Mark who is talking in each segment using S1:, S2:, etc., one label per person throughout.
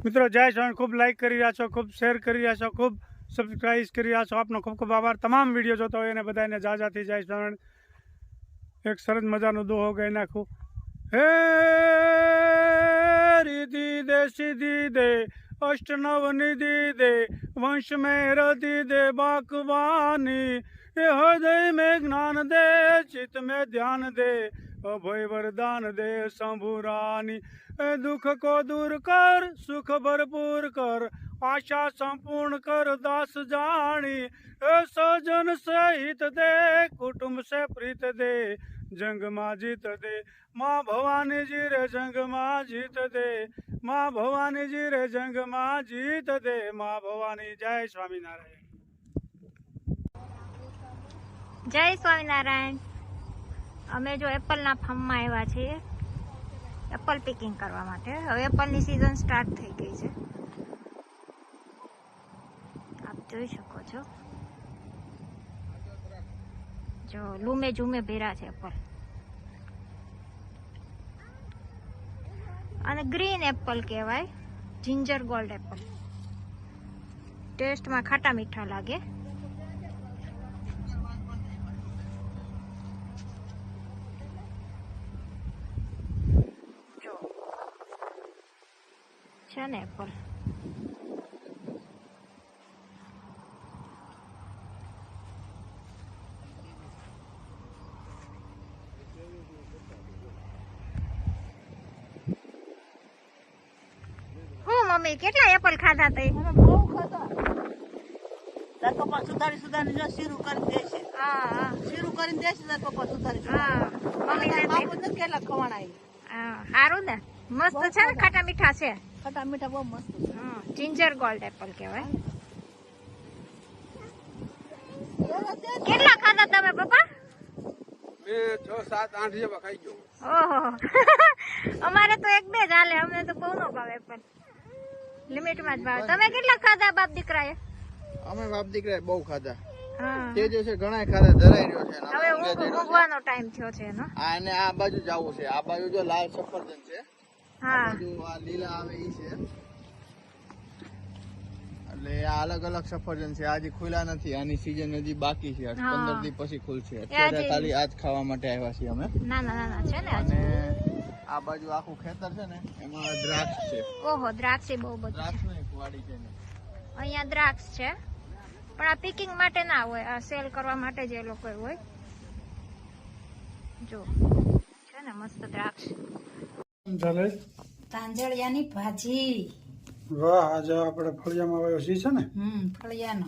S1: મિત્રો જય સ્વામી, ખૂબ લાઈક કરી રહ્યા છો, ખૂબ શેર કરી રહ્યા છો, ખૂબ સબસ્ક્રાઈબ કરી રહ્યા છો. આપનો ખૂબ ખૂબ આભાર. તમામ વિડીયો જોતા હોય એને બધાને જાજાથી જય સ્વામી. એક સરસ મજાનો દોહો ગાઈ નાખું. હે રીતિ દે સીધી દે અષ્ટનવ નિધિ દે વંશ મેં રધિ દે બાકવાની એ હૃદય में જ્ઞાન દે ચિત્ત में ધ્યાન દે અભય વરદાન દે શંભુરાની दुख को दूर कर सुख भरपूर कर आशा संपूर्ण कर दास जानी सजन सहित दे कुटुंब से प्रीत दे जंग माँ जीत दे माँ भवानी जी रे जंग माँ जीत दे माँ भवानी जी रे जंग माँ जीत दे माँ भवानी. जय स्वामीनारायण.
S2: જય સ્વામિનારાયણ. અમે જો એપલના ફાર્મમાં આવ્યા છીએ એપલ પિકિંગ કરવા માટે. હવે એપલની સિઝન સ્ટાર્ટ થઈ ગઈ છે, આપ જોઈ શકો છો. જો લૂમે ઝૂમે ભેરા છે એપલ, અને ગ્રીન એપલ કહેવાય, જિંજર ગોલ્ડ એપલ. ટેસ્ટમાં ખાટા મીઠા લાગે. છે ને એપલ. મમ્મી કેટલા એપલ ખાધા તે?
S3: બહુ ખાધા. તાર પપ્પા સુધારી જો શીરું કરી દેશે.
S2: હા,
S3: શીરું કરીને દેશે તાર પપ્પા સુધારી.
S2: હા મમ્મી
S3: બાપુ ને કેટલા ખવાણા
S2: હા સારું ને, મસ્ત છે ને, ખાટા મીઠા છે.
S3: ખટા મીઠા બહુ મસ્ત છે.
S2: જિંજર ગોલ્ડ એપલ કહેવાય. કેટલા ખાધા તમે પપ્પા?
S1: મેં 6, 7, 8 જેવા ખાઈ ગયો.
S2: ઓહો અમારે તો એક બે જ હાલે, અમને તો બહુ નો ભાવે પણ લિમિટમાં જ ભાવે. તમે કેટલા ખાધા બાપ દીકરાએ?
S4: અમે બાપ દીકરાએ બહુ ખાધા.
S2: હા
S4: તે દિવસે ઘણા ખાધા, ધરાઈ રહ્યો છે.
S2: હવે ઊંઘવાનો ટાઈમ થયો છે એનો.
S4: અને આ બાજુ જવું છે. આ બાજુ જો લાલ સફરજન છે,
S2: હા
S4: આ લીલા આવે ઈ છે. એટલે આ અલગ અલગ સફરજન છે. આજે ખુલ્લા નથી, આની સીઝન હજી બાકી છે. 15 દી પછી ખુલશે. અત્યારે ખાલી આજ ખાવા માટે આવ્યા છીએ અમે.
S2: નાના નાના છે ને.
S4: અને આ બાજુ આખું ખેતર છે ને, એમાં દ્રાક્ષ છે.
S2: ઓહો દ્રાક્ષ બહુ બધું.
S4: દ્રાક્ષ ની વાડી છે ને,
S2: અહીંયા દ્રાક્ષ છે, પણ આ પિકિંગ માટે ના હોય, આ સેલ કરવા માટે જ એ લોકો હોય. જો છે ને મસ્ત દ્રાક્ષ.
S1: ચાલે
S3: તાંજળિયાની ભાજી.
S1: વાહ, આજે આપણે ફળિયામાં આવ્યો છીએ છે ને.
S3: ફળિયાનો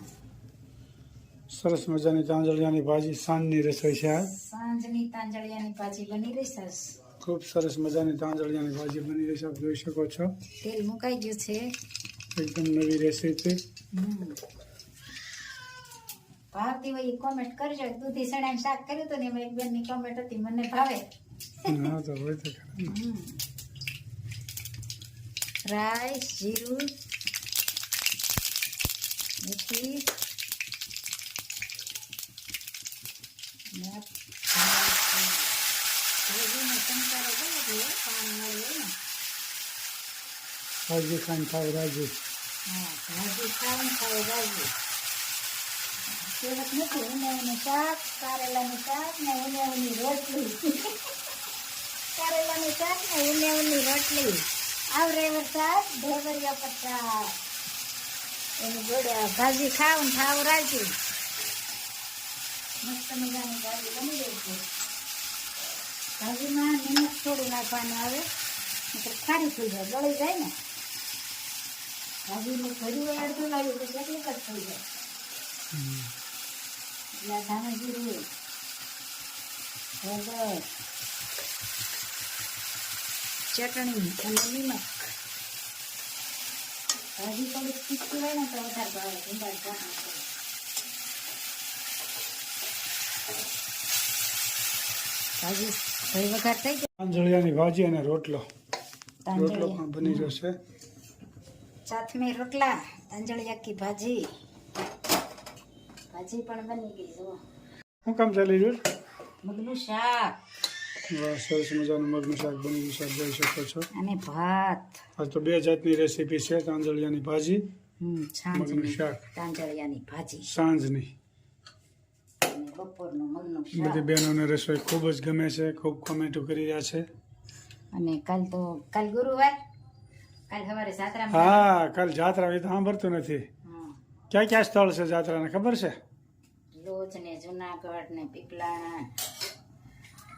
S1: સરસ મજાની તાંજળિયાની ભાજી, સાંજની રસોઈ છે. આ
S3: સાંજની તાંજળિયાની ભાજી બની રહી સરસ.
S1: ખૂબ સરસ મજાની તાંજળિયાની ભાજી બની રહી છે, આપ જોઈ શકો છો.
S3: તેલ મુકાઈ ગયું છે.
S1: એકદમ નવી રેસીપી.
S3: ભાવતી હોય એ કોમેન્ટ કરજો. દૂધી સણાનું શાક કર્યું હતું ને એમાં એક બેનની કોમેન્ટ હતી, મને ભાવે.
S1: હા તો હોય તો ખરા.
S3: રાઈસ, જીરું, મેથી,
S1: ભાજી ખાઈને ખાવ રાજી.
S3: ભાજી ખાઈને ખાવ રાજી. સેવક નથી, ઉનાળાનું શાક, કારેલાનું શાક ને ઉનાળાની રોટલી. કારેલાનું શાક ને ઉનાળાની રોટલી. આવરે વરસાદ ઢેબરિયા પત્તા એની જોડે ભાજી ખાવ ને ખાવ રાજી. મસ્ત મજાની ભાજી બની રહી છે. ભાજીમાં નિમક થોડું નાખવાનું આવે, ખારી થઈ જાય, ગળી જાય ને. ભાજીનું ભર્યું અડધું લાવ્યું તો કેટલીક જ થઈ જાય. એટલે ધાણા જીરું, હળદર, ચટણી અને નિમક. ભાજી થોડીક તીખી હોય ને તો વધારે ભાવે. ભીંડા ધાણા ભાજી ભરી વઘાર થઈ ગયો.
S1: તાંજળિયાની ભાજી અને રોટલો પણ બની જશે.
S3: साथ में रोटला, तांजळिया की भाजी. भाजी पण बनी गई. जो
S1: હું કામ ચાલી રહ્યું?
S3: મગનું શાક.
S1: સરસ મજાનું મગનું શાક બની ગયું શાક જોઈ શકો છો.
S3: અને ભાત.
S1: આ તો 2 જાતની રેસીપી છે, તાંદળિયાની ભાજી, મગનું
S3: સાંજની
S1: શાક,
S3: તાંજળિયાની ભાજી
S1: સાંજની.
S3: અને બપોરનું મગનું
S1: બધી
S3: શાક.
S1: બહેનોને રસોઈ ખૂબ જ ગમે છે, ખૂબ કોમેન્ટો કરી રહ્યા છે.
S3: અને કાલ ગુરુવાર, કાલ સવારે જાત્રામાં.
S1: હા, કાલ જાત્રા એ તો સાંભળતું નથી. ક્યાં ક્યાં સ્થળ છે જાત્રાને ખબર છે?
S3: લોજ ને જુનાગઢ ને પીપલાણા,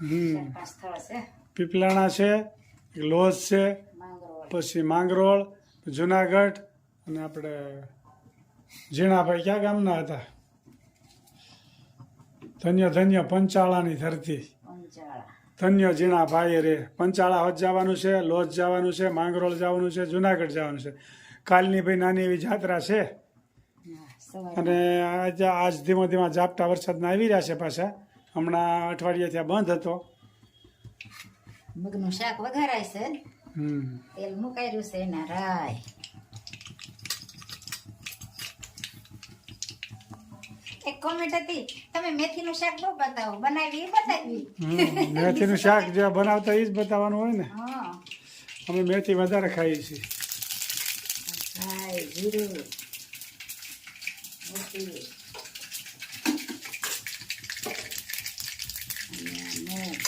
S3: 4-5 સ્થળ છે.
S1: પીપલાણા છે, લોજ છે,
S3: માંગરોળ.
S1: પછી માંગરોળ, જુનાગઢ, અને આપણે ઝીણાભાઈ ક્યાં ગામના હતા? ધન્ય પંચાળાની ધરતી.
S3: પંચાળા.
S1: ધન્ય ઝીણાભાઈ રે. પંચાળા હોત જવાનું છે, લોજ જવાનું છે, માંગરોળ જવાનું છે, જુનાગઢ જવાનું છે. કાલની ભાઈ નાની એવી જાત્રા છે. અને આજ ધીમો ધીમા ઝાપટા વરસાદના આવી રહ્યા છે પાછા. હમણાં અઠવાડિયાથી આ બંધ હતો.
S3: મગનું શાક વઘારાય છે, તેલ મુકાયું છે એના રાય. એક કોમેન્ટ હતી, તમે મેથીનું શાક બહુ બતાવો, બનાવી એ બતાવી.
S1: મેથીનું શાક જે બનાવતા એ જ બતાવવાનું હોય ને.
S3: હા,
S1: અમે મેથી વધારે ખાઈએ છીએ.
S3: રાય, જીરું, મોટી અને મૂગ.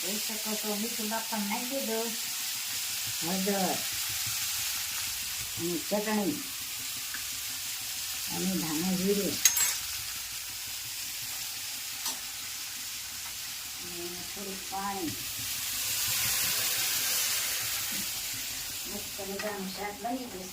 S3: જોઈ શકો છો, મીઠું બાફા નાખી દો, હળદર અને ચટણી અને ધાણા જીરું અને થોડું પાણી. મસ્ત મજાનું શાક બની ગયું.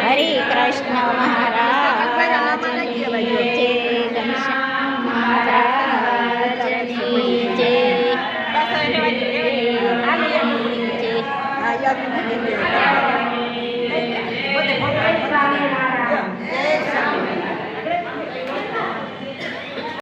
S2: હરે
S3: હા યાદ મૂકી દે બધે ભગવાન